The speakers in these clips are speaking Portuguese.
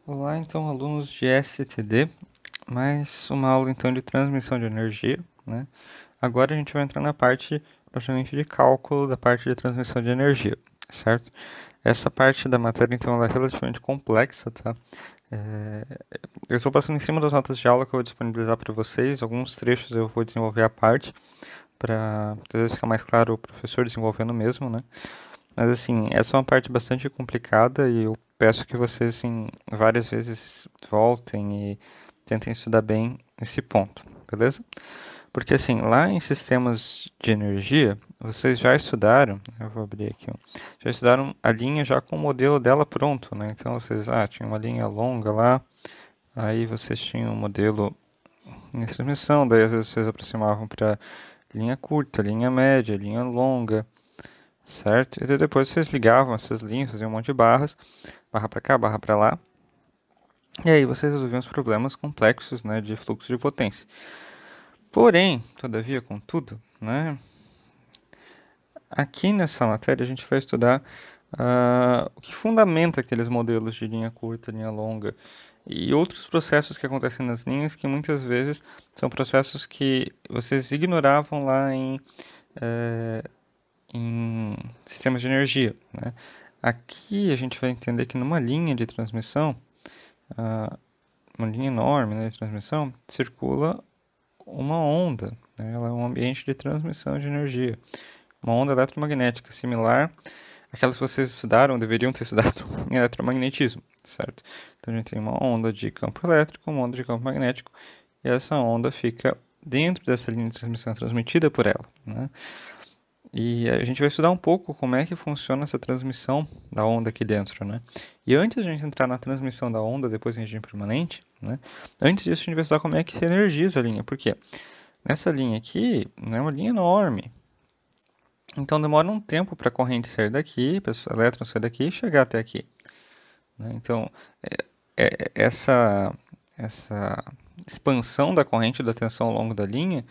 Olá, então, alunos de STD, mais uma aula então de transmissão de energia, né? Agora a gente vai entrar na parte propriamente de cálculo da parte de transmissão de energia, certo? Essa parte da matéria então ela é relativamente complexa, tá? É, Eu estou passando em cima das notas de aula que eu vou disponibilizar para vocês, alguns trechos eu vou desenvolver à parte, para às vezes ficar mais claro o professor desenvolvendo mesmo, né? Mas assim, essa é uma parte bastante complicada e eu peço que vocês, assim, várias vezes voltem e tentem estudar bem esse ponto, beleza? Porque assim, lá em sistemas de energia, vocês já estudaram, eu vou abrir aqui, já estudaram a linha já com o modelo dela pronto, né? Então vocês, tinha uma linha longa lá, aí vocês tinham um modelo em transmissão, daí às vezes vocês aproximavam para linha curta, linha média, linha longa, certo? E daí depois vocês ligavam essas linhas, faziam um monte de barras, barra para cá, barra para lá, e aí vocês resolviam os problemas complexos, né, de fluxo de potência. Porém, todavia, contudo, né, aqui nessa matéria a gente vai estudar o que fundamenta aqueles modelos de linha curta, linha longa e outros processos que acontecem nas linhas que muitas vezes são processos que vocês ignoravam lá em sistemas de energia, né? Aqui a gente vai entender que numa linha de transmissão, uma linha enorme, né, de transmissão, circula uma onda, né? Ela é um ambiente de transmissão de energia, uma onda eletromagnética similar àquelas que vocês estudaram, deveriam ter estudado em eletromagnetismo, certo? Então a gente tem uma onda de campo elétrico, uma onda de campo magnético, e essa onda fica dentro dessa linha de transmissão transmitida por ela, né? E a gente vai estudar um pouco como é que funciona essa transmissão da onda aqui dentro, né? E antes de a gente entrar na transmissão da onda, depois em regime permanente, né? Antes disso, a gente vai estudar como é que se energiza a linha. Por quê? Nessa linha aqui, é uma linha enorme. Então, demora um tempo para a corrente sair daqui, para o elétron sair daqui e chegar até aqui, né? Então, essa expansão da corrente da tensão ao longo da linha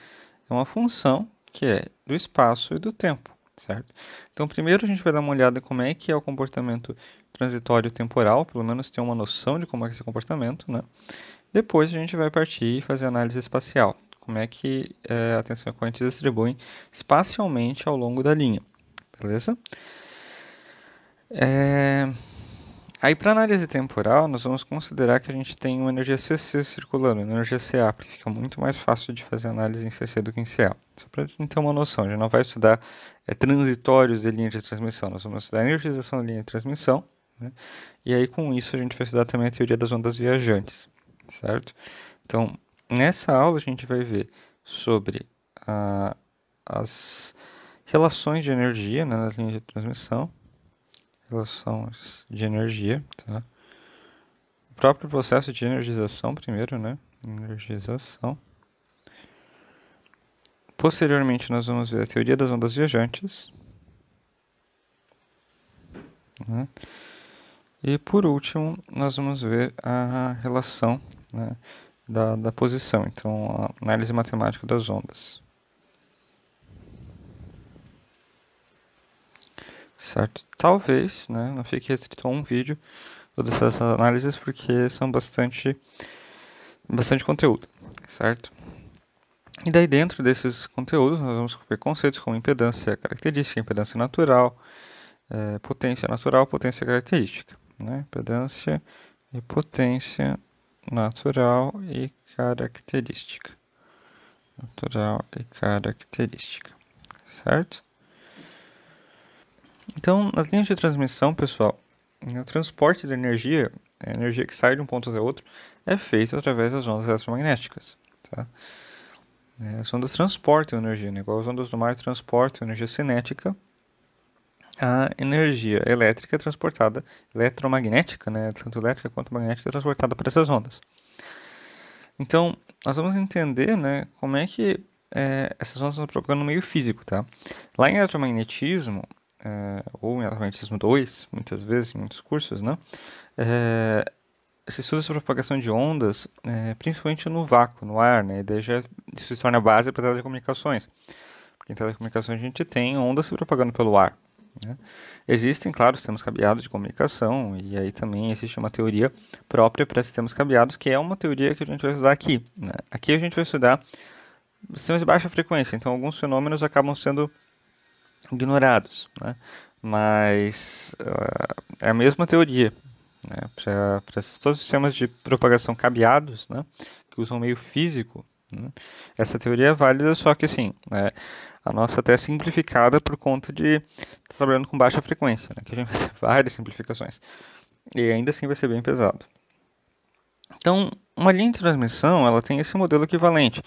é uma função que é do espaço e do tempo, certo? Então, primeiro a gente vai dar uma olhada em como é que é o comportamento transitório temporal, pelo menos ter uma noção de como é esse comportamento, né? Depois a gente vai partir e fazer análise espacial, como é que a tensão e a corrente se distribuem espacialmente ao longo da linha, beleza? Aí, para análise temporal, nós vamos considerar que a gente tem uma energia CC circulando, uma energia CA, porque fica muito mais fácil de fazer análise em CC do que em CA. Só para a gente ter uma noção, a gente não vai estudar transitórios de linha de transmissão, nós vamos estudar a energização da linha de transmissão, né? E aí, com isso, a gente vai estudar também a teoria das ondas viajantes, certo? Então, nessa aula, a gente vai ver sobre as relações de energia, né, nas linhas de transmissão, relações de energia, tá? O próprio processo de energização primeiro, né? Energização. Posteriormente, nós vamos ver a teoria das ondas viajantes, né? E por último, nós vamos ver a relação, né, da posição, então a análise matemática das ondas. Certo? Talvez, né, não fique restrito a um vídeo todas essas análises, porque são bastante conteúdo, certo? E daí dentro desses conteúdos nós vamos ver conceitos como impedância característica, impedância natural, potência natural, potência característica, né? Impedância e potência natural e característica. Natural e característica, certo? Então, nas linhas de transmissão, pessoal, o transporte de energia, a energia que sai de um ponto até outro, é feito através das ondas eletromagnéticas, tá? As ondas transportam energia, né? Igual as ondas do mar transportam energia cinética, a energia elétrica é transportada, eletromagnética, né? Tanto elétrica quanto magnética, é transportada por essas ondas. Então, nós vamos entender, né, como é que essas ondas estão propagando no meio físico, tá? Lá em eletromagnetismo, ou em eletromagnetismo 2, muitas vezes, em muitos cursos, né? Se estuda sobre a propagação de ondas, principalmente no vácuo, no ar, né? E daí já isso se torna base para telecomunicações. Porque em telecomunicações a gente tem ondas se propagando pelo ar, né? Existem, claro, sistemas cabeados de comunicação, e aí também existe uma teoria própria para sistemas cabeados, que é uma teoria que a gente vai estudar aqui, né? Aqui a gente vai estudar sistemas de baixa frequência, então alguns fenômenos acabam sendo ignorados, né? Mas é a mesma teoria, né? Para todos os sistemas de propagação cabeados, né? Que usam meio físico, né? Essa teoria é válida, só que assim, a nossa até é simplificada por conta de estar trabalhando com baixa frequência, né? Que a gente vai ter várias simplificações. E ainda assim vai ser bem pesado. Então, uma linha de transmissão, ela tem esse modelo equivalente,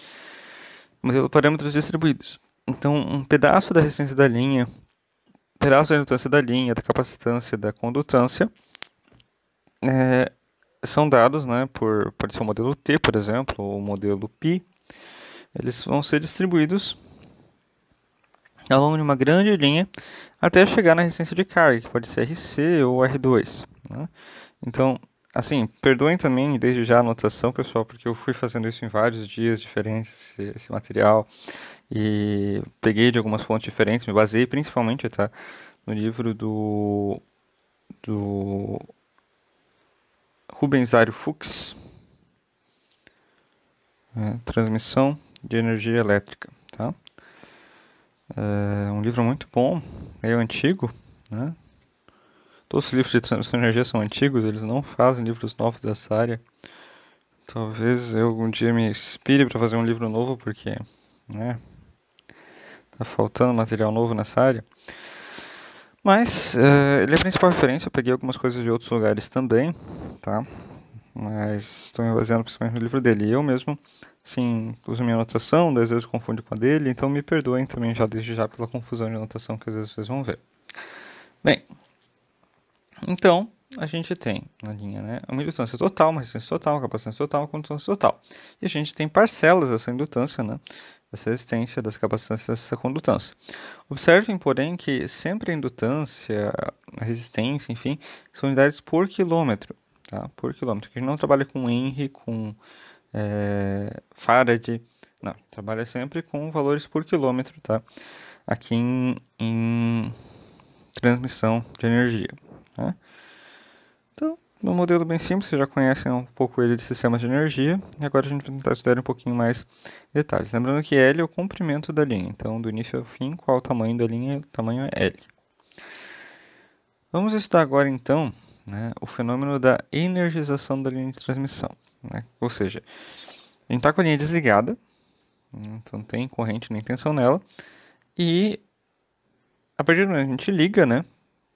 modelo parâmetros distribuídos. Então, um pedaço da resistência da linha, um pedaço da indutância da linha, da capacitância, da condutância, são dados, né, pode ser o modelo T, por exemplo, ou o modelo π. Eles vão ser distribuídos ao longo de uma grande linha até chegar na resistência de carga, que pode ser RC ou R2, né? Então, assim, perdoem também desde já a anotação, pessoal, porque eu fui fazendo isso em vários dias diferentes, esse material, e peguei de algumas fontes diferentes, me baseei principalmente, tá, no livro do Rubens Dário Fuchs, Transmissão de Energia Elétrica, tá? É um livro muito bom, meio antigo, né? Todos os livros de transmissão de energia são antigos, eles não fazem livros novos dessa área. Talvez eu algum dia me inspire para fazer um livro novo, porque, né, tá faltando material novo nessa área. Mas ele é a principal referência, eu peguei algumas coisas de outros lugares também, tá? Mas estou me baseando principalmente no livro dele. E eu mesmo, sim, uso minha anotação, às vezes confundo com a dele, então me perdoem também já desde já pela confusão de anotação que às vezes vocês vão ver. Bem, então a gente tem na linha, né, uma indutância total, uma resistência total, uma capacitância total, uma condutância total. E a gente tem parcelas dessa indutância, né, dessa resistência, dessa capacitância, dessa condutância. Observem, porém, que sempre a indutância, a resistência, enfim, são unidades por quilômetro, tá? Por quilômetro. A gente não trabalha com Henry, com Farad, não, trabalha sempre com valores por quilômetro, tá? Aqui em transmissão de energia, né? Então, no modelo bem simples, vocês já conhecem um pouco ele de sistemas de energia, e agora a gente vai tentar estudar um pouquinho mais detalhes. Lembrando que L é o comprimento da linha, então do início ao fim, qual o tamanho da linha? O tamanho é L. Vamos estudar agora então, né, o fenômeno da energização da linha de transmissão, né? Ou seja, a gente está com a linha desligada, então não tem corrente nem tensão nela, e a partir do momento que a gente liga, né,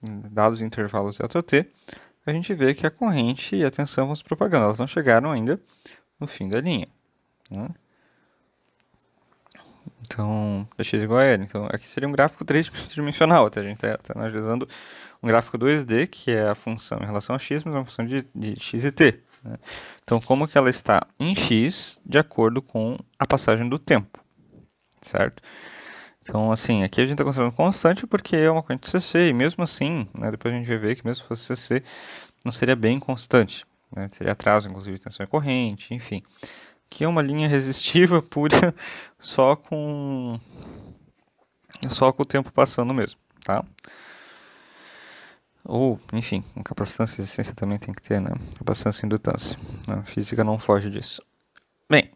dados os intervalos delta-t, a gente vê que a corrente e a tensão vão se propagando. Elas não chegaram ainda no fim da linha, né? Então, x igual a L. Então, aqui seria um gráfico tridimensional. Até a gente está analisando um gráfico 2D, que é a função em relação a x, mas uma função de x e t, né? Então, como que ela está em x de acordo com a passagem do tempo, certo? Então, assim, aqui a gente está considerando constante porque é uma corrente CC, e mesmo assim, né, depois a gente vai ver que mesmo se fosse CC, não seria bem constante, né? Teria atraso, inclusive, de tensão e corrente, enfim. Aqui é uma linha resistiva pura, só com o tempo passando mesmo, tá? Ou, enfim, capacitância e resistência também tem que ter, né? Capacitância e indutância. A física não foge disso. Bem,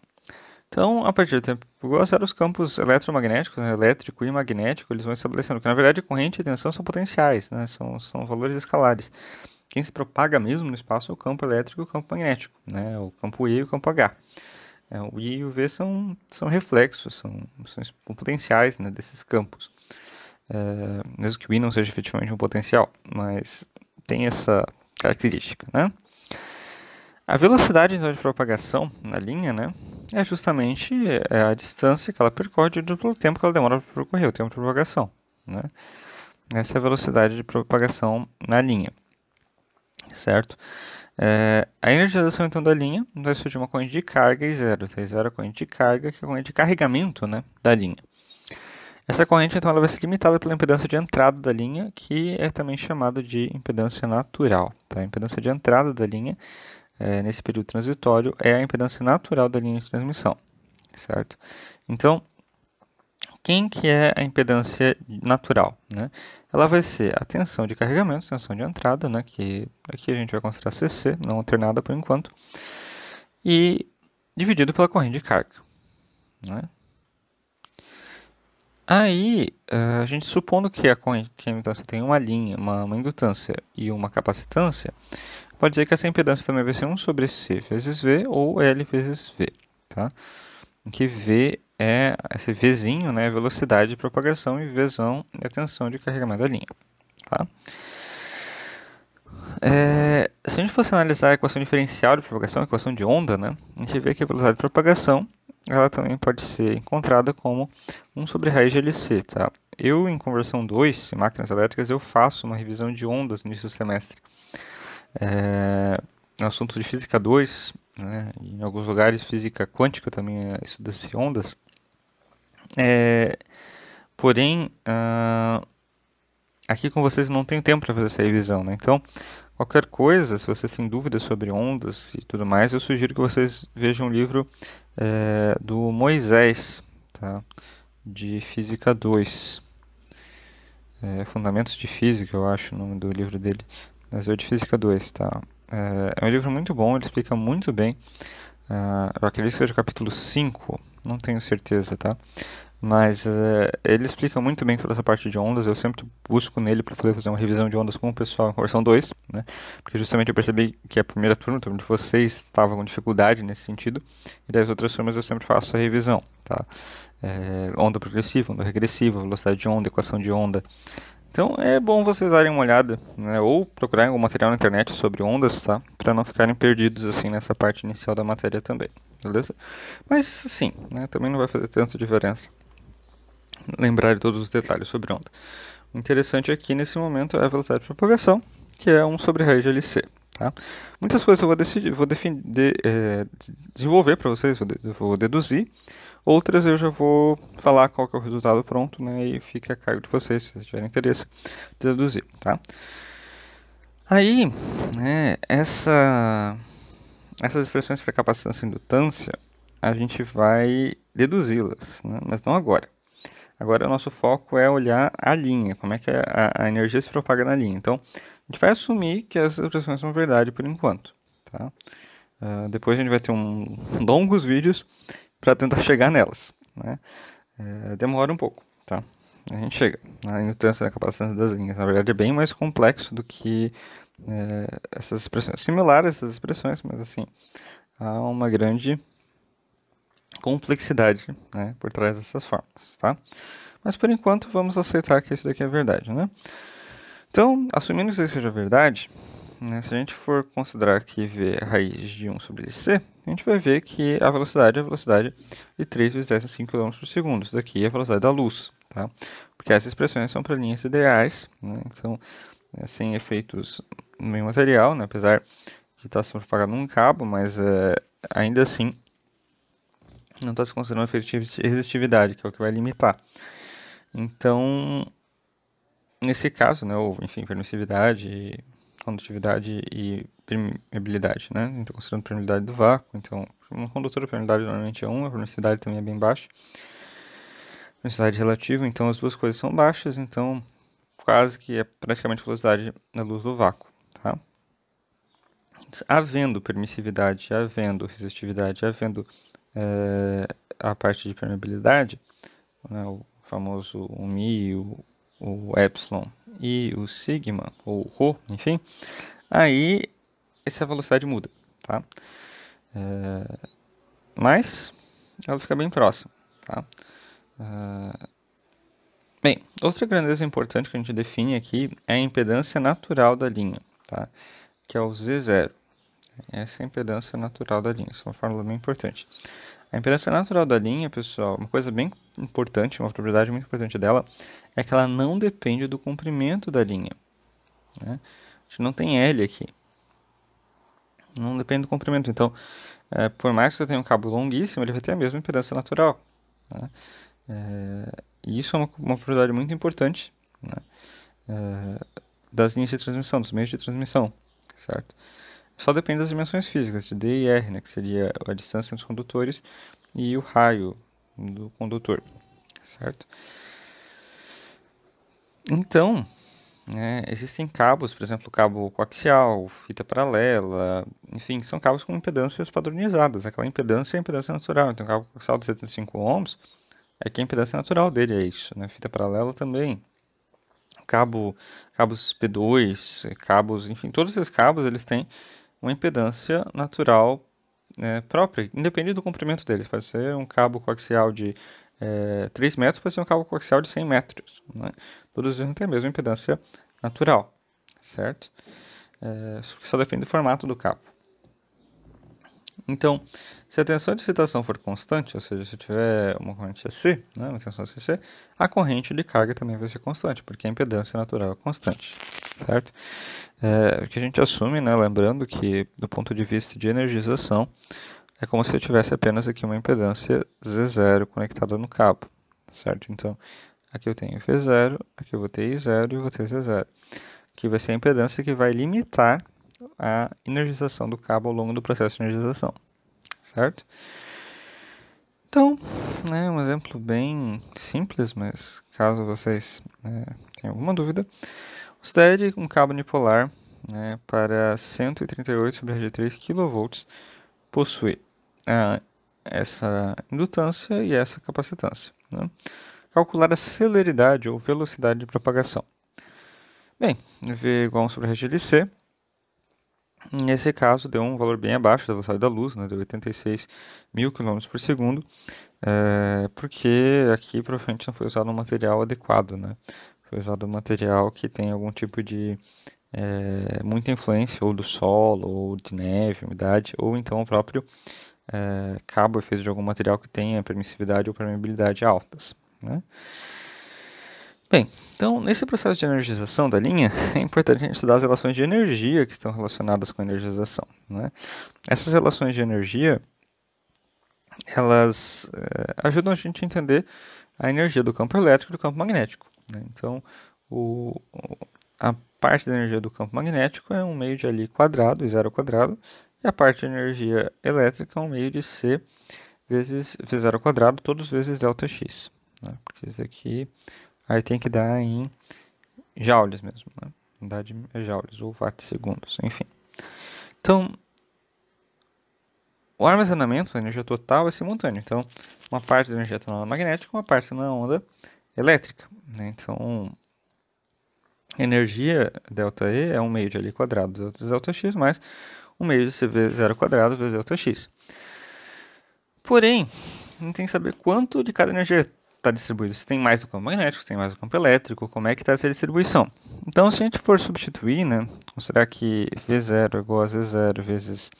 então, a partir do tempo igual a zero, os campos eletromagnéticos, né, elétrico e magnético, eles vão estabelecendo que, na verdade, corrente e tensão são potenciais, né? São valores escalares. Quem se propaga mesmo no espaço é o campo elétrico e o campo magnético, né? O campo E e o campo H. O I e o V são reflexos, são potenciais, né, desses campos. Mesmo que o I não seja efetivamente um potencial, mas tem essa característica, né? A velocidade então, de propagação na linha, né, é justamente a distância que ela percorre pelo tempo que ela demora para percorrer, o tempo de propagação, né? Essa é a velocidade de propagação na linha, certo? A energização então da linha vai surgir uma corrente de carga e zero. Zero é a corrente de carga, que é a corrente de carregamento, né, da linha. Essa corrente então ela vai ser limitada pela impedância de entrada da linha, que é também chamada de impedância natural. Tá? A impedância de entrada da linha, nesse período transitório, é a impedância natural da linha de transmissão, certo? Então, Quem que é a impedância natural, né? Ela vai ser a tensão de carregamento, tensão de entrada, né? Que aqui a gente vai considerar CC, não alternada por enquanto, e dividido pela corrente de carga, né? Aí, a gente supondo que que a impedância tem uma linha, uma indutância e uma capacitância, pode dizer que essa impedância também vai ser 1 sobre C vezes V ou L vezes V, tá? Em que V é esse Vzinho, né, velocidade de propagação, e Vzão é a tensão de carregamento da linha, tá? Se a gente fosse analisar a equação diferencial de propagação, a equação de onda, né, a gente vê que a velocidade de propagação ela também pode ser encontrada como 1 sobre raiz de LC, tá? Eu, em conversão 2, em máquinas elétricas, eu faço uma revisão de ondas no início do semestre. No assunto de física 2, né, e em alguns lugares física quântica também estuda-se ondas. Porém, aqui com vocês não tenho tempo para fazer essa revisão, né? Então, qualquer coisa, se vocês têm dúvidas sobre ondas e tudo mais, eu sugiro que vocês vejam o livro do Moisés, tá? De Física 2. Fundamentos de Física, eu acho o nome do livro dele. Mas é de Física 2, tá? É um livro muito bom, ele explica muito bem. Eu acredito que seja o capítulo 5, não tenho certeza, tá? Mas ele explica muito bem toda essa parte de ondas. Eu sempre busco nele para poder fazer uma revisão de ondas com o pessoal em conversão 2, né? Porque justamente eu percebi que a primeira turma de vocês estava com dificuldade nesse sentido, e das outras turmas eu sempre faço a revisão, tá? Onda progressiva, onda regressiva, velocidade de onda, equação de onda. Então é bom vocês darem uma olhada, né? Ou procurarem algum material na internet sobre ondas, tá? Para não ficarem perdidos assim nessa parte inicial da matéria também, beleza? Mas sim, né? Também não vai fazer tanta diferença lembrar de todos os detalhes sobre onda. O interessante aqui nesse momento é a velocidade de propagação, que é 1 sobre raiz de LC. Tá? Muitas coisas eu vou desenvolver para vocês, vou deduzir. Outras eu já vou falar qual que é o resultado pronto, né? E fica a cargo de vocês, se vocês tiverem interesse de deduzir. Tá? Aí, né, essas expressões para capacitância e indutância, a gente vai deduzi-las, né? Mas não agora. Agora o nosso foco é olhar a linha, como é que a energia se propaga na linha. Então, a gente vai assumir que essas expressões são verdade por enquanto. Tá? Depois a gente vai ter longos vídeos para tentar chegar nelas. Né? Demora um pouco. Tá? A gente chega na indutância da capacitância das linhas. Na verdade é bem mais complexo do que essas expressões. Similar a essas expressões, mas assim, há uma grande complexidade, né, por trás dessas fórmulas, tá? Mas por enquanto vamos aceitar que isso daqui é verdade, né? Então, assumindo que isso seja verdade, né, se a gente for considerar que V é a raiz de 1 sobre C, a gente vai ver que a velocidade é a velocidade de 3 vezes 10 a 5 km por segundo. Isso daqui é a velocidade da luz, tá? Porque essas expressões são para linhas ideais, né? Então, sem efeitos no meio material, né? Apesar de estar se propagando num cabo, mas ainda assim não está se considerando efeito de resistividade, que é o que vai limitar. Então, nesse caso, né, ou enfim, permissividade, condutividade e permeabilidade, né? Então, considerando a permeabilidade do vácuo, então, um condutor, a permeabilidade normalmente é 1, a permissividade também é bem baixa. Permissividade relativa, então as duas coisas são baixas, então quase que é praticamente a velocidade da luz do vácuo, tá? Havendo permissividade, havendo resistividade, havendo a parte de permeabilidade, né, o famoso μ, o epsilon e o sigma, ou ρ, enfim, aí essa velocidade muda, tá? Mas ela fica bem próxima, tá? Bem, outra grandeza importante que a gente define aqui é a impedância natural da linha, tá? Que é o Z0. Essa é a impedância natural da linha, isso é uma fórmula bem importante. A impedância natural da linha, pessoal, uma coisa bem importante, uma propriedade muito importante dela, é que ela não depende do comprimento da linha. Né? A gente não tem L aqui. Não depende do comprimento. Então, por mais que você tenha um cabo longuíssimo, ele vai ter a mesma impedância natural. Né? E isso é uma propriedade muito importante, né? Das linhas de transmissão, dos meios de transmissão, certo? Só depende das dimensões físicas, de D e R, né, que seria a distância entre os condutores e o raio do condutor, certo? Então, existem cabos, por exemplo, cabo coaxial, fita paralela, enfim, são cabos com impedâncias padronizadas. Aquela impedância é a impedância natural. Então, o cabo coaxial de 75 ohms é que a impedância natural dele é isso, né? Fita paralela também. Cabos P2, cabos, enfim, todos esses cabos eles têm uma impedância natural própria, independente do comprimento deles. Pode ser um cabo coaxial de 3 metros, pode ser um cabo coaxial de 100 metros. Né? Todos eles têm a mesma impedância natural, certo? Só depende do formato do cabo. Então, se a tensão de excitação for constante, ou seja, se tiver uma corrente AC, né, uma tensão CC, a corrente de carga também vai ser constante, porque a impedância natural é constante, certo? O que a gente assume, né, lembrando que do ponto de vista de energização, é como se eu tivesse apenas aqui uma impedância Z0 conectada no cabo, certo? Então, aqui eu tenho V0, aqui eu vou ter I0 e eu vou ter Z0. Aqui vai ser a impedância que vai limitar a energização do cabo ao longo do processo de energização, certo? Então, um exemplo bem simples, mas caso vocês tenham alguma dúvida, considere um cabo unipolar para 138/3 kV possui essa indutância e essa capacitância. Né? Calcular a celeridade ou velocidade de propagação. Bem, V igual a 1/LC. Nesse caso, deu um valor bem abaixo da velocidade da luz, né? Deu 86.000 km por segundo, porque aqui provavelmente não foi usado um material adequado, né? Foi usado um material que tem algum tipo de muita influência ou do solo, ou de neve, umidade, ou então o próprio cabo é feito de algum material que tenha permissividade ou permeabilidade altas, né? Bem, então, nesse processo de energização da linha, é importante a gente estudar as relações de energia que estão relacionadas com a energização. Né? Essas relações de energia, elas ajudam a gente a entender a energia do campo elétrico e do campo magnético. Né? Então, a parte da energia do campo magnético é um meio de Ali quadrado, I0 quadrado, e a parte de energia elétrica é um meio de C vezes V0 quadrado, todos vezes ΔX. Né? Porque isso aqui... Aí tem que dar em joules mesmo, né? Unidade é joules ou watts segundos, enfim. Então, o armazenamento, a energia total, é simultâneo. Então, uma parte da energia está na onda magnética, uma parte está na onda elétrica. Né? Então, energia ΔE é um meio de Ali quadrado vezes ΔX, mais um meio de CV0 quadrado vezes ΔX. Porém, a gente tem que saber quanto de cada energia está distribuído. Se tem mais do campo magnético, se tem mais do campo elétrico, como é que está essa distribuição. Então, se a gente for substituir, né, considerar que V0 é igual a Z0 vezes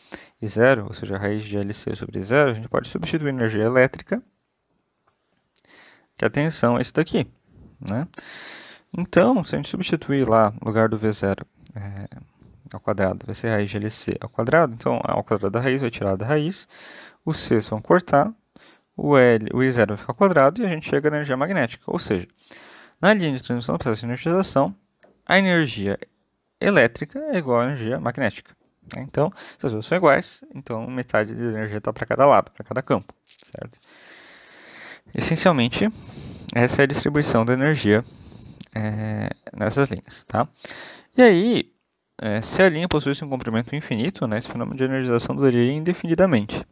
I0, ou seja, a raiz de LC sobre I0, a gente pode substituir energia elétrica, que a tensão é isso daqui. Né? Então, se a gente substituir lá no lugar do V0 ao quadrado, vai ser a raiz de LC ao quadrado, então ao quadrado da raiz vai tirar da raiz, os Cs vão cortar, o I0 vai ficar ao quadrado e a gente chega à energia magnética. Ou seja, na linha de transmissão do processo de energização, a energia elétrica é igual à energia magnética. Então, se as duas são iguais, então metade da energia está para cada lado, para cada campo. Certo? Essencialmente, essa é a distribuição da energia nessas linhas. Tá? E aí, se a linha possuísse um comprimento infinito, esse fenômeno de energização duraria indefinidamente.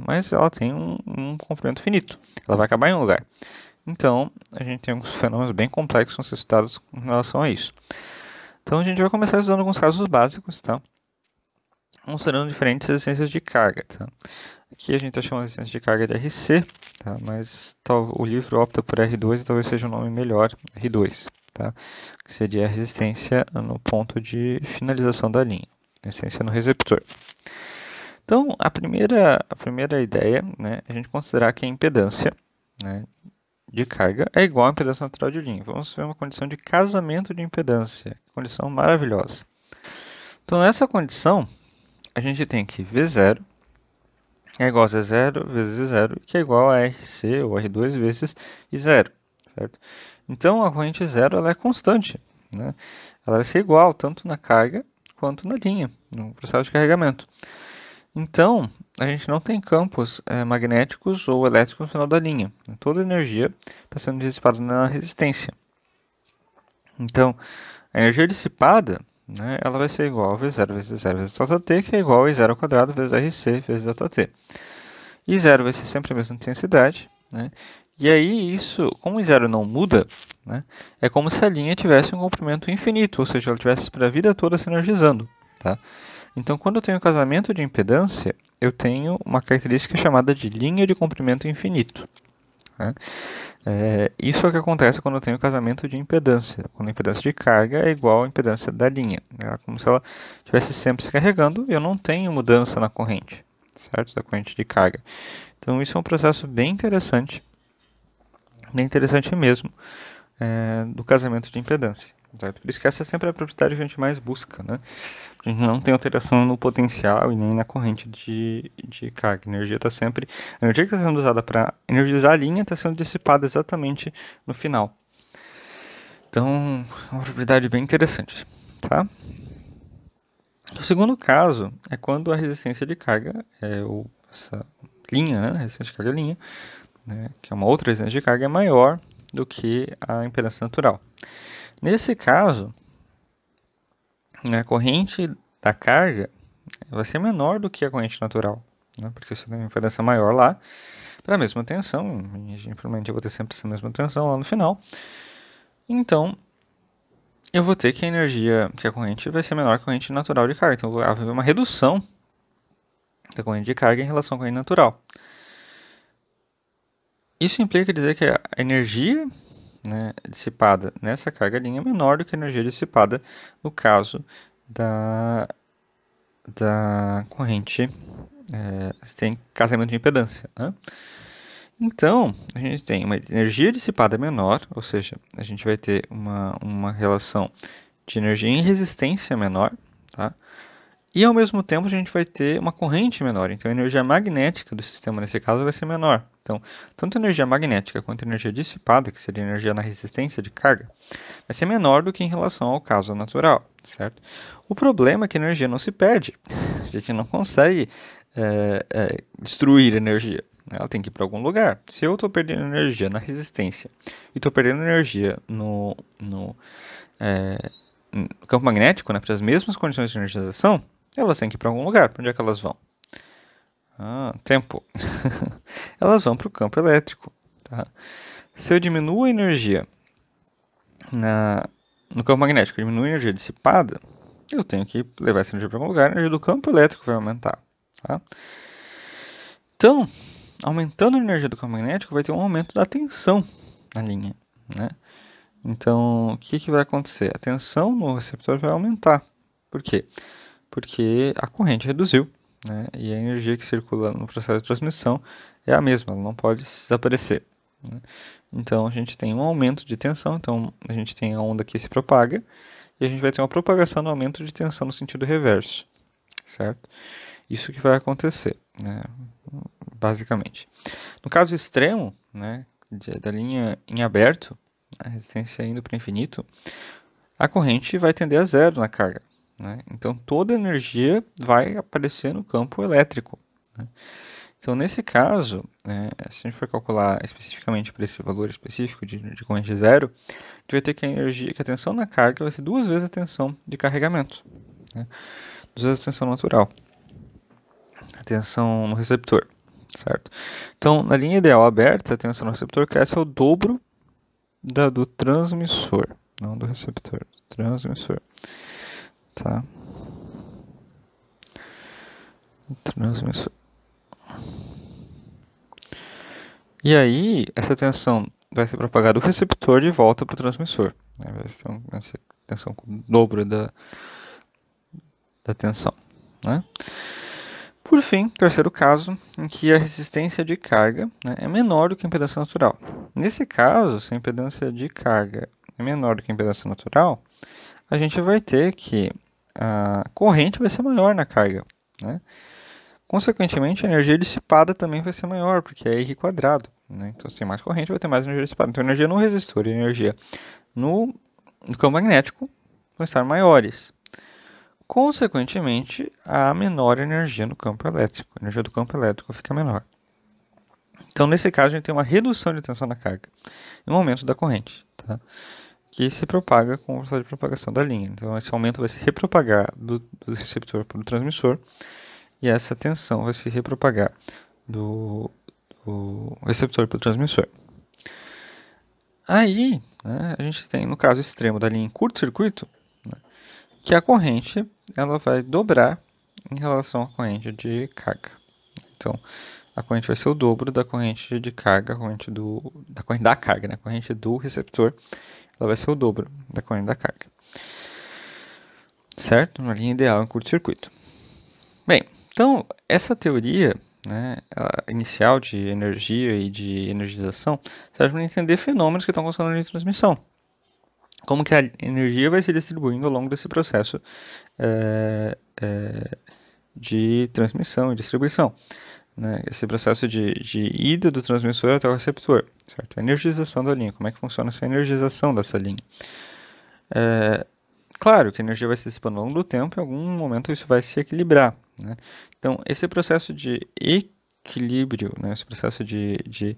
Mas ela tem um comprimento finito. Ela vai acabar em um lugar. Então, a gente tem alguns fenômenos bem complexos que são estudados com relação a isso. Então, a gente vai começar estudando alguns casos básicos, tá? Mostrando diferentes resistências de carga, tá? Aqui a gente está chamando de resistência de carga de RC, tá? Mas o livro opta por R2 e talvez seja um nome melhor, R2, tá? Que seria a resistência no ponto de finalização da linha, resistência no receptor. Então, a primeira ideia é a gente considerar que a impedância de carga é igual à impedância natural de linha. Vamos ver uma condição de casamento de impedância, condição maravilhosa. Então, nessa condição, a gente tem que V0 é igual a Z0 vezes I0, que é igual a RC ou R2 vezes I0. Certo? Então, a corrente zero ela é constante. Né? Ela vai ser igual tanto na carga quanto na linha, no processo de carregamento. Então, a gente não tem campos magnéticos ou elétricos no final da linha. Toda a energia está sendo dissipada na resistência. Então, a energia dissipada, né, ela vai ser igual a V0 vezes 0 vezes ΔT, que é igual a I0 ao quadrado vezes RC vezes ΔT. E 0 vai ser sempre a mesma intensidade, né? E aí isso, como o I0 não muda, né, é como se a linha tivesse um comprimento infinito, ou seja, ela tivesse para a vida toda se energizando, tá? Então, quando eu tenho casamento de impedância, eu tenho uma característica chamada de linha de comprimento infinito, né? Isso é o que acontece quando eu tenho casamento de impedância. Quando a impedância de carga é igual à impedância da linha. É como se ela estivesse sempre se carregando e eu não tenho mudança na corrente, certo? Da corrente de carga. Então, isso é um processo bem interessante mesmo, do casamento de impedância. Certo? Por isso que essa é sempre a propriedade que a gente mais busca, né? A gente não tem alteração no potencial e nem na corrente de carga. A energia está sempre... A energia que está sendo usada para energizar a linha está sendo dissipada exatamente no final. Então, é uma propriedade bem interessante, tá? O segundo caso é quando a resistência de carga, essa linha, né? A resistência de carga linha, né? Que é uma outra resistência de carga, é maior do que a impedância natural. Nesse caso, a corrente da carga vai ser menor do que a corrente natural, né? Porque você tem uma impedância maior lá, para a mesma tensão, e provavelmente eu vou ter sempre essa mesma tensão lá no final. Então, eu vou ter que a corrente vai ser menor que a corrente natural de carga. Então, vai haver uma redução da corrente de carga em relação à corrente natural. Isso implica dizer que a energia, né, dissipada nessa carga linha é menor do que a energia dissipada no caso da corrente tem casamento de impedância, né? Então, a gente tem uma energia dissipada menor, ou seja, a gente vai ter uma relação de energia em resistência menor, tá? E ao mesmo tempo a gente vai ter uma corrente menor, então a energia magnética do sistema nesse caso vai ser menor. Então, tanto a energia magnética quanto a energia dissipada, que seria a energia na resistência de carga, vai ser menor do que em relação ao caso natural, certo? O problema é que a energia não se perde, a gente não consegue destruir energia, né? Ela tem que ir para algum lugar. Se eu estou perdendo energia na resistência e estou perdendo energia no campo magnético, né, para as mesmas condições de energização, elas têm que ir para algum lugar. Para onde é que elas vão? Tempo. Elas vão para o campo elétrico. Tá? Se eu diminuo a energia no campo magnético, eu diminuo a energia dissipada, eu tenho que levar essa energia para algum lugar, a energia do campo elétrico vai aumentar. Tá? Então, aumentando a energia do campo magnético, vai ter um aumento da tensão na linha, né? Então, o que vai acontecer? A tensão no receptor vai aumentar. Por quê? Porque a corrente reduziu, né? E a energia que circula no processo de transmissão é a mesma, ela não pode desaparecer, né? Então, a gente tem um aumento de tensão, então a gente tem a onda que se propaga, e a gente vai ter uma propagação do aumento de tensão no sentido reverso, certo? Isso que vai acontecer, né? Basicamente. No caso extremo, né, da linha em aberto, a resistência indo para o infinito, a corrente vai tender a zero na carga, né? Então, toda a energia vai aparecer no campo elétrico, né? Então, nesse caso, se a gente for calcular especificamente para esse valor específico de corrente zero, a gente vai ter que a tensão na carga vai ser 2 vezes a tensão de carregamento, né? 2 vezes a tensão natural, a tensão no receptor, certo? Então, na linha ideal aberta, a tensão no receptor cresce ao dobro do transmissor, não do receptor, transmissor, tá? Transmissor. E aí, essa tensão vai ser propagada do receptor de volta para o transmissor, né? Vai ser tensão com o dobro da tensão, né? Por fim, terceiro caso, em que a resistência de carga, né, é menor do que a impedância natural. Nesse caso, se a impedância de carga é menor do que a impedância natural, a gente vai ter que a corrente vai ser maior na carga, né? Consequentemente, a energia dissipada também vai ser maior, porque é R quadrado, né? Então, se tem mais corrente, vai ter mais energia dissipada. Então, a energia no resistor e a energia no campo magnético vão estar maiores. consequentemente, há menor energia no campo elétrico. A energia do campo elétrico fica menor. Então, nesse caso, a gente tem uma redução de tensão na carga em um aumento da corrente, tá? Que se propaga com a velocidade de propagação da linha. Então, esse aumento vai se repropagar do receptor para o transmissor e essa tensão vai se repropagar do receptor para o transmissor. Aí, né, a gente tem, no caso extremo da linha em curto-circuito, né, que a corrente ela vai dobrar em relação à corrente de carga. Então, a corrente vai ser o dobro da corrente de carga, da corrente da carga, né? A corrente do receptor, ela vai ser o dobro da corrente da carga. Certo? Uma linha ideal em curto-circuito. Bem, então, essa teoria, né, inicial de energia e de energização serve para entender fenômenos que estão acontecendo na linha de transmissão. Como que a energia vai se distribuindo ao longo desse processo de transmissão e distribuição. Né? Esse processo de ida do transmissor até o receptor. Certo? A energização da linha. Como é que funciona essa energização dessa linha? Claro que a energia vai se dissipando ao longo do tempo e em algum momento isso vai se equilibrar. Né? Então, esse processo de equilíbrio, né? Esse processo de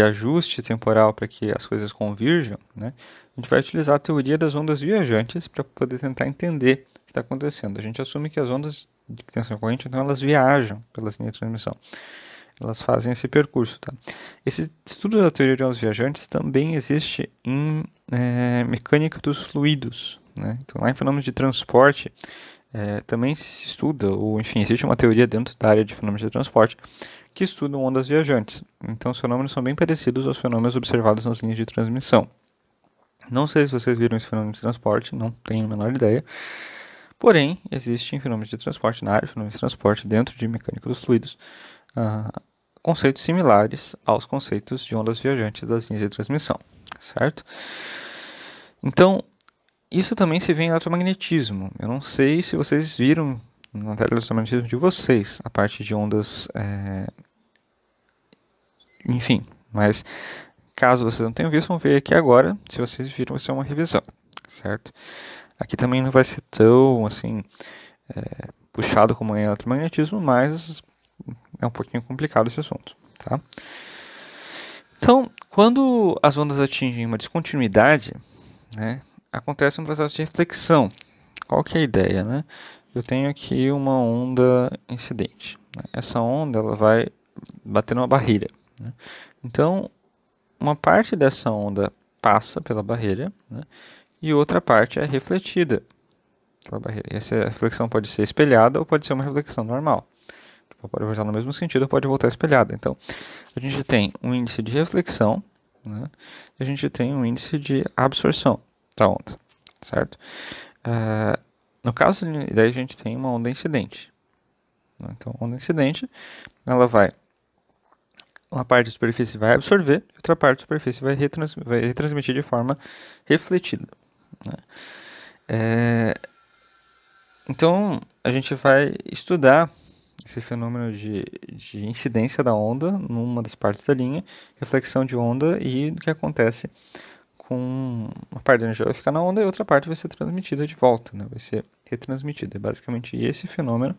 ajuste temporal para que as coisas convirjam, né? A gente vai utilizar a teoria das ondas viajantes para poder tentar entender o que está acontecendo. A gente assume que as ondas de tensão corrente, então elas viajam pelas linhas de transmissão. Elas fazem esse percurso. Tá? Esse estudo da teoria de ondas viajantes também existe em mecânica dos fluidos. Né? Então, lá em fenômenos de transporte, também se estuda, ou enfim, existe uma teoria dentro da área de fenômenos de transporte que estudam ondas viajantes. Então, os fenômenos são bem parecidos aos fenômenos observados nas linhas de transmissão. Não sei se vocês viram esse fenômeno de transporte, não tenho a menor ideia. Porém, existem fenômenos de transporte na área de fenômenos de transporte dentro de mecânica dos fluidos, conceitos similares aos conceitos de ondas viajantes das linhas de transmissão, certo? Então, isso também se vê em eletromagnetismo. Eu não sei se vocês viram na tela de eletromagnetismo de vocês a parte de ondas, enfim, mas caso vocês não tenham visto, vão ver aqui agora. Se vocês viram, vai ser uma revisão, certo? Aqui também não vai ser tão assim puxado como em eletromagnetismo, mas é um pouquinho complicado esse assunto, tá? Então, quando as ondas atingem uma descontinuidade, né, acontece um processo de reflexão. Qual que é a ideia, né? Eu tenho aqui uma onda incidente. Né? Essa onda ela vai bater numa barreira. Né? Então, uma parte dessa onda passa pela barreira, né? E outra parte é refletida pela barreira. E essa reflexão pode ser espelhada ou pode ser uma reflexão normal. Pode voltar no mesmo sentido ou pode voltar espelhada. Então, a gente tem um índice de reflexão, né? E a gente tem um índice de absorção da onda, certo? No caso, daí a gente tem uma onda incidente. Né? Então, a onda incidente, ela vai... Uma parte da superfície vai absorver, e outra parte da superfície vai retransmitir de forma refletida. Né? Então, a gente vai estudar esse fenômeno de incidência da onda numa das partes da linha, reflexão de onda e o que acontece com uma parte da energia vai ficar na onda e outra parte vai ser transmitida de volta, né? Vai ser retransmitida. É basicamente esse fenômeno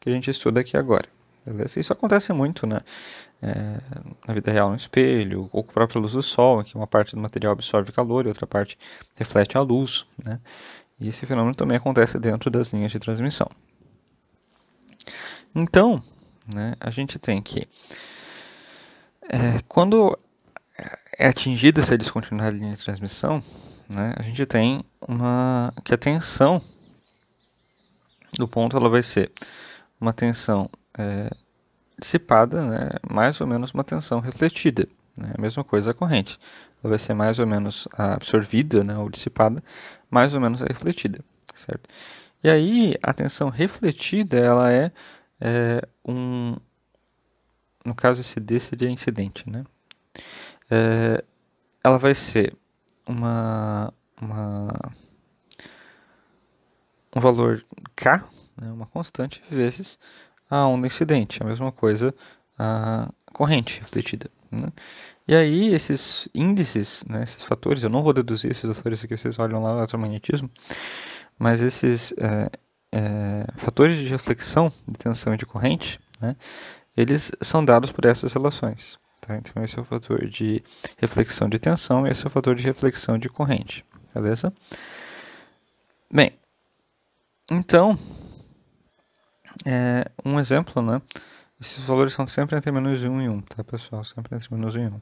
que a gente estuda aqui agora. Beleza? Isso acontece muito, né? Na vida real no espelho, ou com a própria luz do sol, em que uma parte do material absorve calor e outra parte reflete a luz, né? E esse fenômeno também acontece dentro das linhas de transmissão. Então, né, a gente tem que, quando é atingida essa descontinuidade de linha de transmissão, né, a gente tem que a tensão do ponto ela vai ser uma tensão dissipada, né, mais ou menos uma tensão refletida. Né, a mesma coisa a corrente. Ela vai ser mais ou menos absorvida, né, ou dissipada, mais ou menos refletida. Certo? E aí, a tensão refletida, ela no caso esse D seria incidente, né? Ela vai ser um valor K, né, uma constante, vezes a onda incidente, a mesma coisa a corrente refletida. Né? E aí esses índices, né, esses fatores, eu não vou deduzir esses fatores aqui, vocês olham lá no eletromagnetismo, mas esses fatores de reflexão de tensão e de corrente, né, eles são dados por essas relações. Tá? Então, esse é o fator de reflexão de tensão e esse é o fator de reflexão de corrente. Beleza? Bem, então, um exemplo, né? Esses valores são sempre entre menos 1 e 1, tá, pessoal? Sempre entre menos 1 e 1.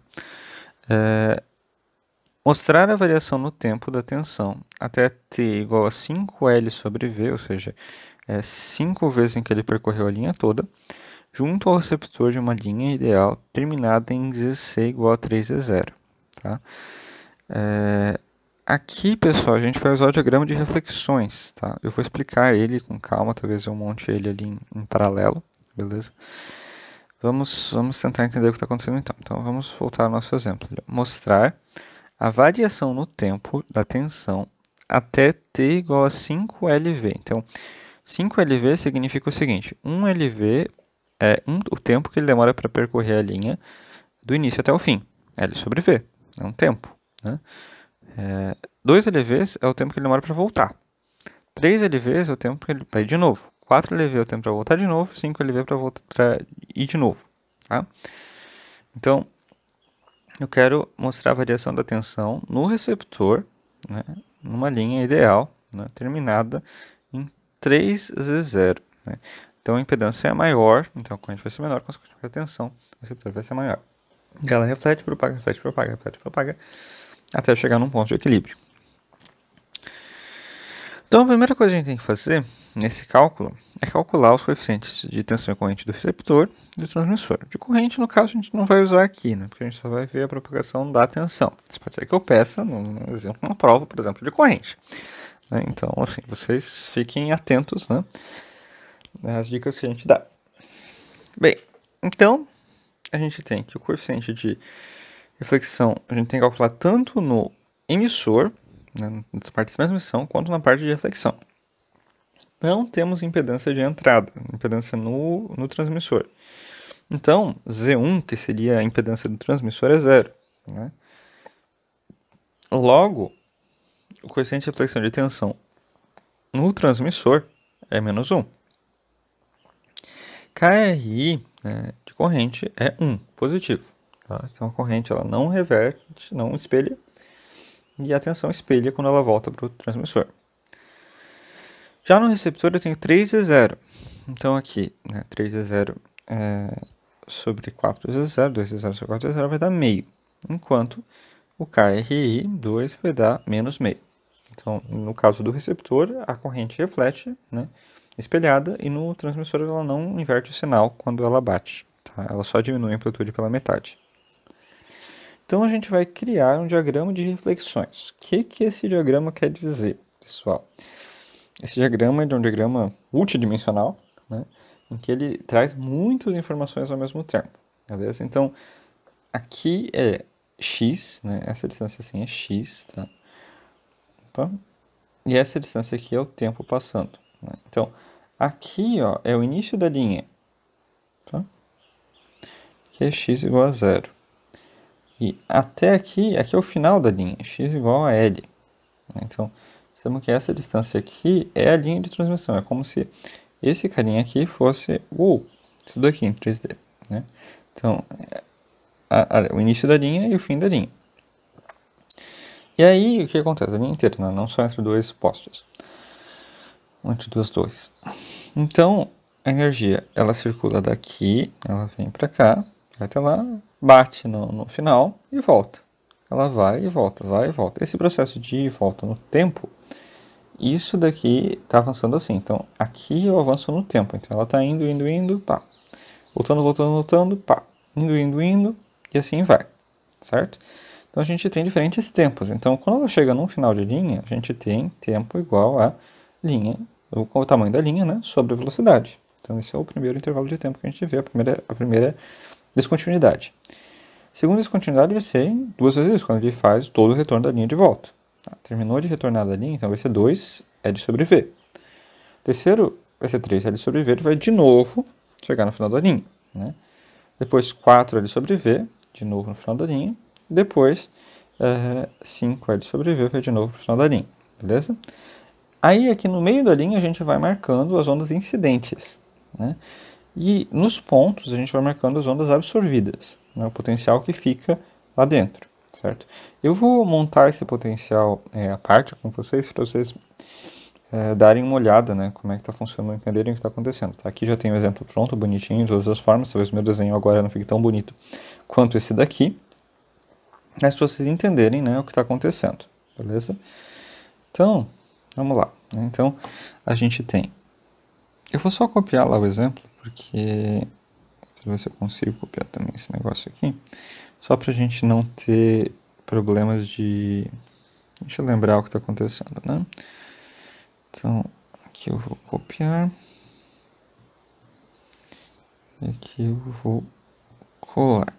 Mostrar a variação no tempo da tensão até t igual a 5L sobre V, ou seja, 5 vezes em que ele percorreu a linha toda, junto ao receptor de uma linha ideal terminada em ZC igual a 3E0. Tá? Aqui, pessoal, a gente vai usar o diagrama de reflexões. Tá? Eu vou explicar ele com calma, talvez eu monte ele ali em paralelo, beleza? Vamos tentar entender o que está acontecendo então. Então, vamos voltar ao nosso exemplo. Mostrar a variação no tempo da tensão até t igual a 5LV. Então, 5LV significa o seguinte: 1LV é o tempo que ele demora para percorrer a linha do início até o fim. L sobre V, é um tempo. Né? 2LVs é o tempo que ele demora para voltar. 3LVs é o tempo que ele vai ir de novo. 4LV é o tempo para voltar de novo. 5LV para ir de novo. Tá? Então, eu quero mostrar a variação da tensão no receptor, né, numa linha ideal, né, terminada em 3Z0. Né? Então, a impedância é maior, então a corrente vai ser menor, consequentemente a tensão do receptor vai ser maior. E ela reflete, propaga, até chegar num ponto de equilíbrio. Então, a primeira coisa que a gente tem que fazer nesse cálculo é calcular os coeficientes de tensão e corrente do receptor e do transmissor. De corrente, no caso, a gente não vai usar aqui, né? Porque a gente só vai ver a propagação da tensão. Isso pode ser que eu peça, no exemplo, uma prova, por exemplo, de corrente. Né? Então, assim, vocês fiquem atentos, né, às dicas que a gente dá. Bem, então, a gente tem que o coeficiente de reflexão, a gente tem que calcular tanto no emissor, né, na parte de transmissão, quanto na parte de reflexão. Não temos impedância de entrada, impedância no transmissor. Então, Z1, que seria a impedância do transmissor, é zero. Né? Logo, o coeficiente de reflexão de tensão no transmissor é menos 1. KRI, né, de corrente é 1, positivo. Tá? Então, a corrente ela não reverte, não espelha, e a tensão espelha quando ela volta para o transmissor. Já no receptor eu tenho 3E0. Então aqui, né, 3E0 sobre 4E0, 2E0 sobre 4E0 vai dar meio. Enquanto o KRI 2 vai dar menos meio. Então, no caso do receptor, a corrente reflete, né, espelhada, e no transmissor ela não inverte o sinal quando ela bate. Tá? Ela só diminui a amplitude pela metade. Então a gente vai criar um diagrama de reflexões. O que esse diagrama quer dizer, pessoal? Esse diagrama é um diagrama multidimensional, né, em que ele traz muitas informações ao mesmo tempo. Beleza? Então, aqui é x, né, essa distância assim é x, tá? Opa. E essa distância aqui é o tempo passando. Né? Então, aqui ó, é o início da linha, tá? Que é x igual a 0. E até aqui é o final da linha, x igual a L. Então, sabemos que essa distância aqui é a linha de transmissão. É como se esse carinha aqui fosse isso daqui em 3D. Né? Então, o início da linha e o fim da linha. E aí, o que acontece? A linha inteira, né? Não só entre dois postes. Entre duas torres. Então, a energia, ela circula daqui, ela vem para cá, vai até lá, bate no final e volta. Ela vai e volta, vai e volta. Esse processo de ir e volta no tempo, isso daqui está avançando assim. Então, aqui eu avanço no tempo. Então, ela está indo, pá. Voltando, pá. Indo, e assim vai. Certo? Então, a gente tem diferentes tempos. Então, quando ela chega num final de linha, a gente tem tempo igual a linha, o tamanho da linha, né, sobre a velocidade. Então, esse é o primeiro intervalo de tempo que a gente vê, a primeira descontinuidade. A segunda descontinuidade vai ser em 2 vezes isso, quando ele faz todo o retorno da linha de volta. Terminou de retornar da linha, então vai ser 2L sobre V. Terceiro vai ser 3L sobre V, ele vai de novo chegar no final da linha. Né? Depois 4L sobre V, de novo no final da linha. Depois 5L sobre V vai de novo no final da linha. Beleza? Aí aqui no meio da linha a gente vai marcando as ondas incidentes, né? E nos pontos a gente vai marcando as ondas absorvidas, né? O potencial que fica lá dentro, certo? Eu vou montar esse potencial à parte com vocês para vocês darem uma olhada, né? Como é que está funcionando, entenderem o que está acontecendo. Tá? Aqui já tem o exemplo pronto, bonitinho, de todas as formas. Talvez meu desenho agora não fique tão bonito quanto esse daqui, mas para vocês entenderem, né, o que está acontecendo, beleza? Então, vamos lá. Então, a gente tem... Eu vou só copiar lá o exemplo, porque... Deixa eu ver se eu consigo copiar também esse negócio aqui. Só para a gente não ter problemas de... Deixa eu lembrar o que está acontecendo, né? Então, aqui eu vou copiar. E aqui eu vou colar.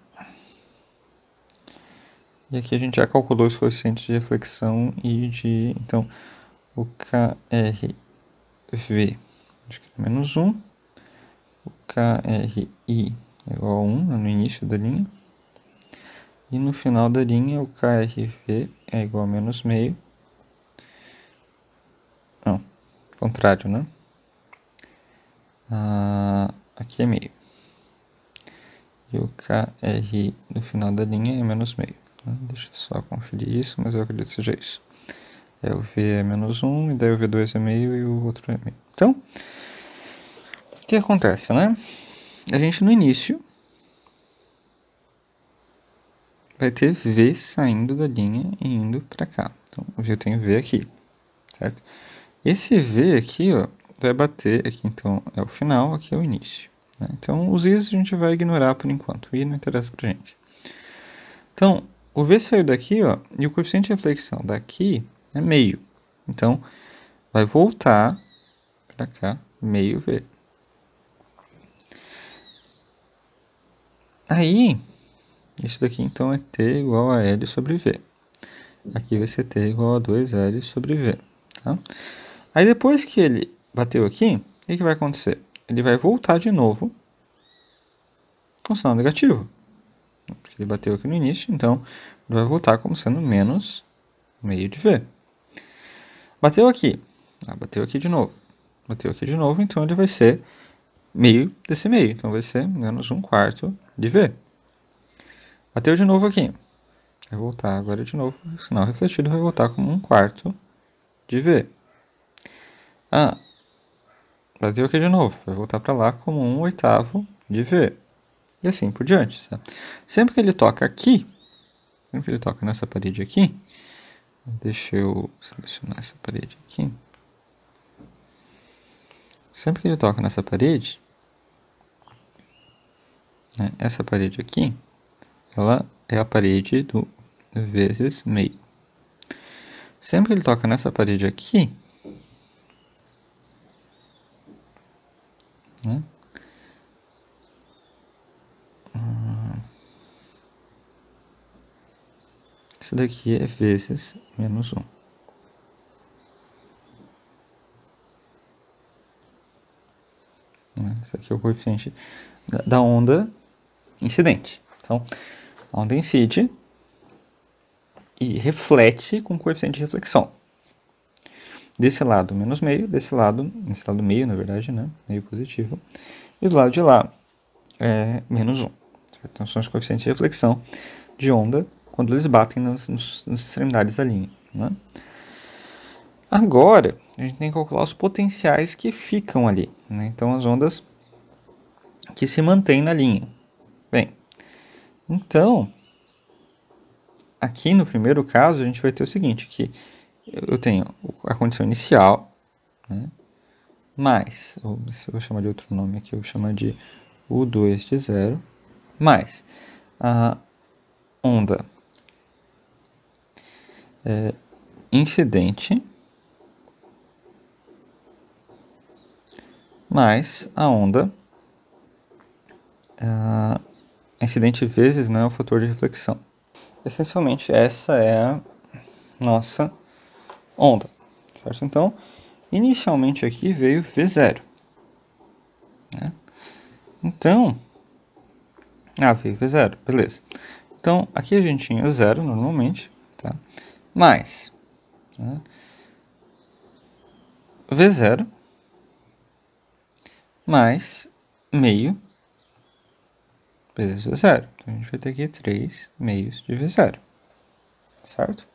E aqui a gente já calculou os coeficientes de reflexão e de... Então, o KRV, acho que é menos 1. O KRI é igual a 1 no início da linha. E no final da linha, o KRV é igual a menos meio. Não, contrário, né? Aqui é meio. E o KRI no final da linha é menos meio. Deixa eu só conferir isso, mas eu acredito que seja isso. O V é menos 1, e daí o V2 é meio e o outro é meio. Então, o que acontece, né? A gente no início vai ter V saindo da linha e indo para cá. Então, hoje eu tenho V aqui, certo? Esse V aqui, ó, vai bater aqui, então é o final, aqui é o início. Né? Então, os I's a gente vai ignorar por enquanto. O I não interessa pra gente. Então, o V saiu daqui, ó, e o coeficiente de reflexão daqui é meio. Então, vai voltar para cá, meio V. Aí, isso daqui então é T igual a L sobre V. Aqui vai ser T igual a 2L sobre V. Tá? Aí depois que ele bateu aqui, o que vai acontecer? Ele vai voltar de novo com sinal negativo. Porque ele bateu aqui no início, então ele vai voltar como sendo menos meio de V. Bateu aqui. Bateu aqui de novo. Bateu aqui de novo, então ele vai ser meio desse meio. Então vai ser menos 1/4 de V. Bateu de novo aqui. Vai voltar agora de novo. O sinal refletido vai voltar como 1/4 de V. Bateu aqui de novo. Vai voltar para lá como 1/8 de V. E assim por diante. Certo? Sempre que ele toca aqui, sempre que ele toca nessa parede aqui, deixa eu selecionar essa parede aqui. Sempre que ele toca nessa parede, né, essa parede aqui, ela é a parede do vezes meio. Sempre que ele toca nessa parede aqui, né, isso daqui é vezes menos 1. Esse aqui é o coeficiente da onda incidente. Então, a onda incide e reflete com coeficiente de reflexão. Desse lado, menos meio. Desse lado meio, na verdade, né? Meio positivo. E do lado de lá, menos 1. Certo? Então, são os coeficientes de reflexão de onda quando eles batem nas extremidades da linha. Né? Agora, a gente tem que calcular os potenciais que ficam ali. Né? Então, as ondas que se mantêm na linha. Bem, então, aqui no primeiro caso, a gente vai ter o seguinte, que eu tenho a condição inicial, né, mais, se eu vou chamar de outro nome aqui, eu vou chamar de U2 de 0, mais a onda incidente, mais a onda incidente vezes, né, o fator de reflexão. Essencialmente, essa é a nossa onda, certo? Então, inicialmente aqui veio V0. Né? Então, veio V0, beleza. Então, aqui a gente tinha 0 normalmente, tá? Mais, né? V0 mais meio vezes V0. Então, a gente vai ter aqui 3 meios de V0, certo?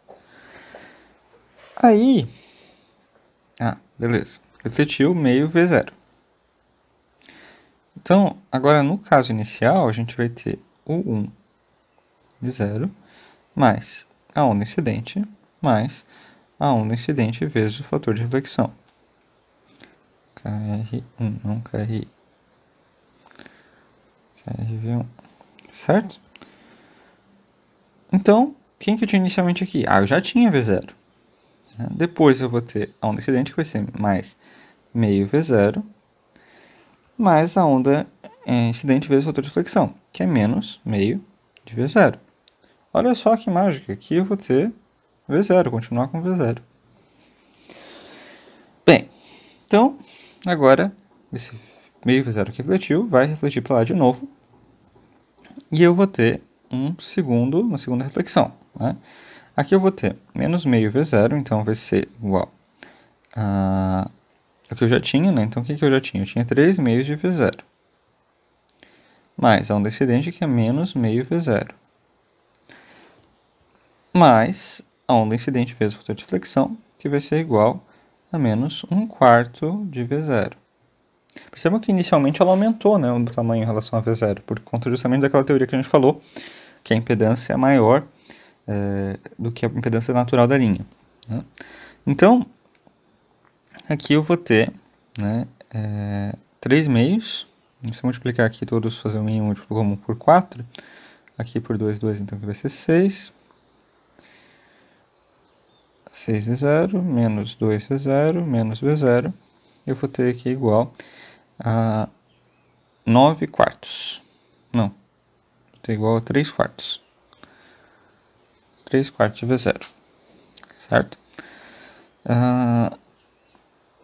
Aí, beleza, refletiu meio V0. Então, agora no caso inicial, a gente vai ter o 1 de 0 mais a onda incidente mais a onda incidente vezes o fator de reflexão. KR1, não KRI. KRV1, certo? Então, quem que eu tinha inicialmente aqui? Eu já tinha V0. Depois eu vou ter a onda incidente, que vai ser mais meio V0, mais a onda incidente vezes o fator de reflexão, que é menos meio de V0. Olha só que mágica, aqui eu vou ter V0, continuar com V0. Bem, então, agora, esse meio V0 que refletiu, vai refletir para lá de novo, e eu vou ter uma segunda reflexão, né? Aqui eu vou ter menos meio V0, então vai ser igual ao que eu já tinha, né? Então, o que eu já tinha? Eu tinha 3 meios de V0. Mais a onda incidente, que é menos meio V0. Mais a onda incidente vezes o fator de reflexão, que vai ser igual a menos 1/4 de V0. Percebam que inicialmente ela aumentou, né, o tamanho em relação a V0, por conta justamente daquela teoria que a gente falou, que a impedância é maior do que a impedância natural da linha, né? Então, aqui eu vou ter, né, 3 meios. Se eu multiplicar aqui todos, fazer um mínimo múltiplo comum por 4, aqui por 2, 2, então aqui vai ser 6. 6 V0 menos 2 V0 menos V0, eu vou ter aqui igual a 9/4. Não, vou ter igual a 3/4. 3/4 de V0, certo?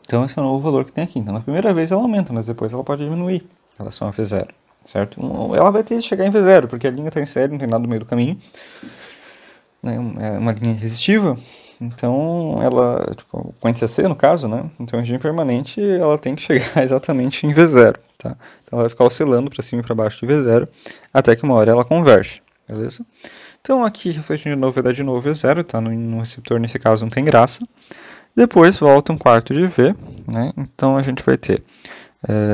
Então esse é o novo valor que tem aqui. Então na primeira vez ela aumenta, mas depois ela pode diminuir em relação a V0, certo? Ela vai ter que chegar em V0, porque a linha está em série, não tem nada no meio do caminho, né? É uma linha resistiva. Então, ela, tipo, com NCC no caso, né? Então, a regime permanente, ela tem que chegar exatamente em V0, tá? Então, ela vai ficar oscilando para cima e para baixo de V0, até que uma hora ela converge, beleza? Então, aqui, refletindo de novo, vai dar de novo V0, tá? No receptor, nesse caso, não tem graça. Depois, volta 1/4 de V, né? Então, a gente vai ter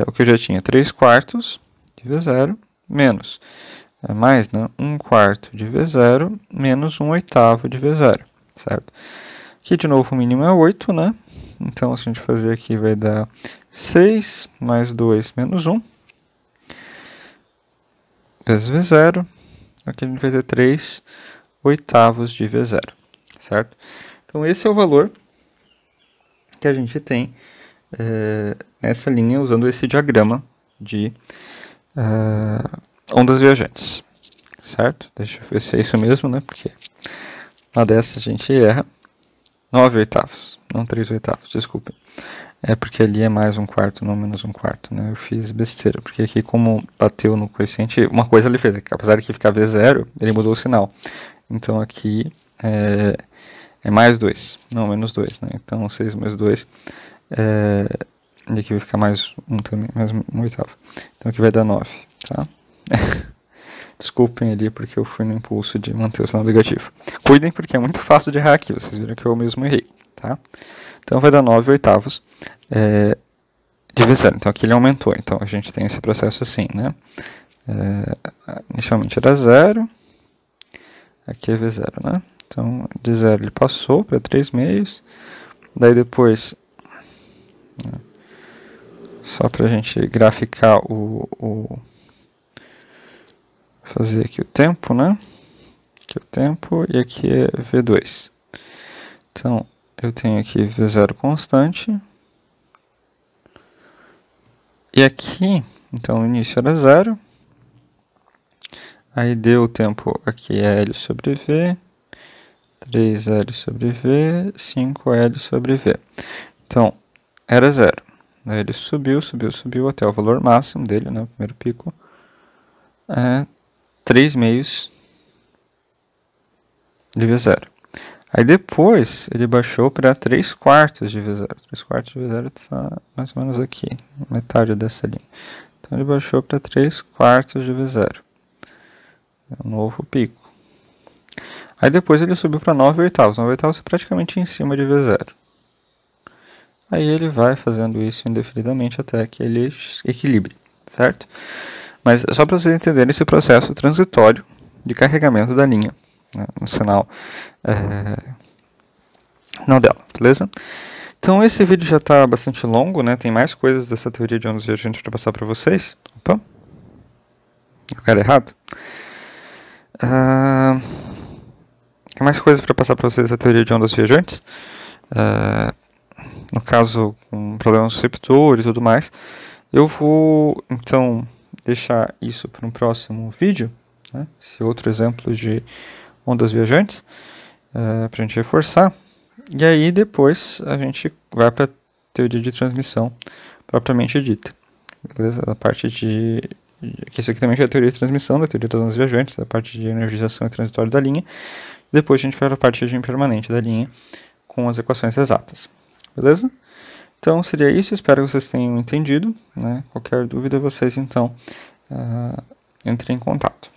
o que eu já tinha, 3/4 de V0, menos, mais, né? 1/4 de V0, menos 1/8 de V0. Certo? Aqui de novo o mínimo é 8, né? Então, se a gente fazer aqui, vai dar 6 mais 2 menos 1 vezes V0. Aqui a gente vai ter 3/8 de V0, certo? Então, esse é o valor que a gente tem nessa linha, usando esse diagrama de ondas viajantes, certo? Deixa eu ver se é isso mesmo, né? Porque uma dessas a gente erra. 9/8, não 3/8, desculpa. É porque ali é mais 1/4, não menos 1/4, né? Eu fiz besteira, porque aqui como bateu no coeficiente, uma coisa ele fez, apesar de que ficar V0, ele mudou o sinal. Então aqui é mais 2, não menos 2, né? Então 6 mais 2, e aqui vai ficar mais 1 também, mais 1/8. Então aqui vai dar 9, tá? Desculpem ali porque eu fui no impulso de manter o sinal negativo. Cuidem porque é muito fácil de errar aqui, vocês viram que eu mesmo errei, tá? Então vai dar 9/8 de V0. Então aqui ele aumentou, então a gente tem esse processo assim, né? Inicialmente era 0, aqui é V0, né? Então de 0 ele passou para 3 meios, daí depois, só para a gente graficar fazer aqui o tempo, né? Aqui o tempo e aqui é V2. Então, eu tenho aqui V0 constante. E aqui, então, o início era 0. Aí deu o tempo, aqui é L sobre V, 3L sobre V, 5L sobre V. Então, era 0. Aí ele subiu até o valor máximo dele, né? O primeiro pico. 3 meios de V0. Aí depois ele baixou para 3/4 de V0. 3/4 de V0 está mais ou menos aqui, metade dessa linha. Então ele baixou para 3/4 de V0. É um novo pico. Aí depois ele subiu para 9/8. 9/8 é praticamente em cima de V0. Aí ele vai fazendo isso indefinidamente até que ele equilibre, certo? Mas só para vocês entenderem esse processo transitório de carregamento da linha, né, no sinal não dela, beleza? Então esse vídeo já está bastante longo, né? Tem mais coisas dessa teoria de ondas viajantes para passar para vocês. Opa, lugar errado. Tem mais coisas para passar para vocês da teoria de ondas viajantes. No caso, com problemas receptor e tudo mais. Eu vou, então, deixar isso para um próximo vídeo, né? Esse outro exemplo de ondas viajantes, para a gente reforçar. E aí depois a gente vai para a teoria de transmissão propriamente dita. Beleza? A parte de... que isso aqui também já é a teoria de transmissão, da teoria das ondas viajantes, a parte de energização e transitório da linha. Depois a gente vai para a parte de impermanente da linha com as equações exatas. Beleza? Então seria isso, espero que vocês tenham entendido, né? Qualquer dúvida vocês então entrem em contato.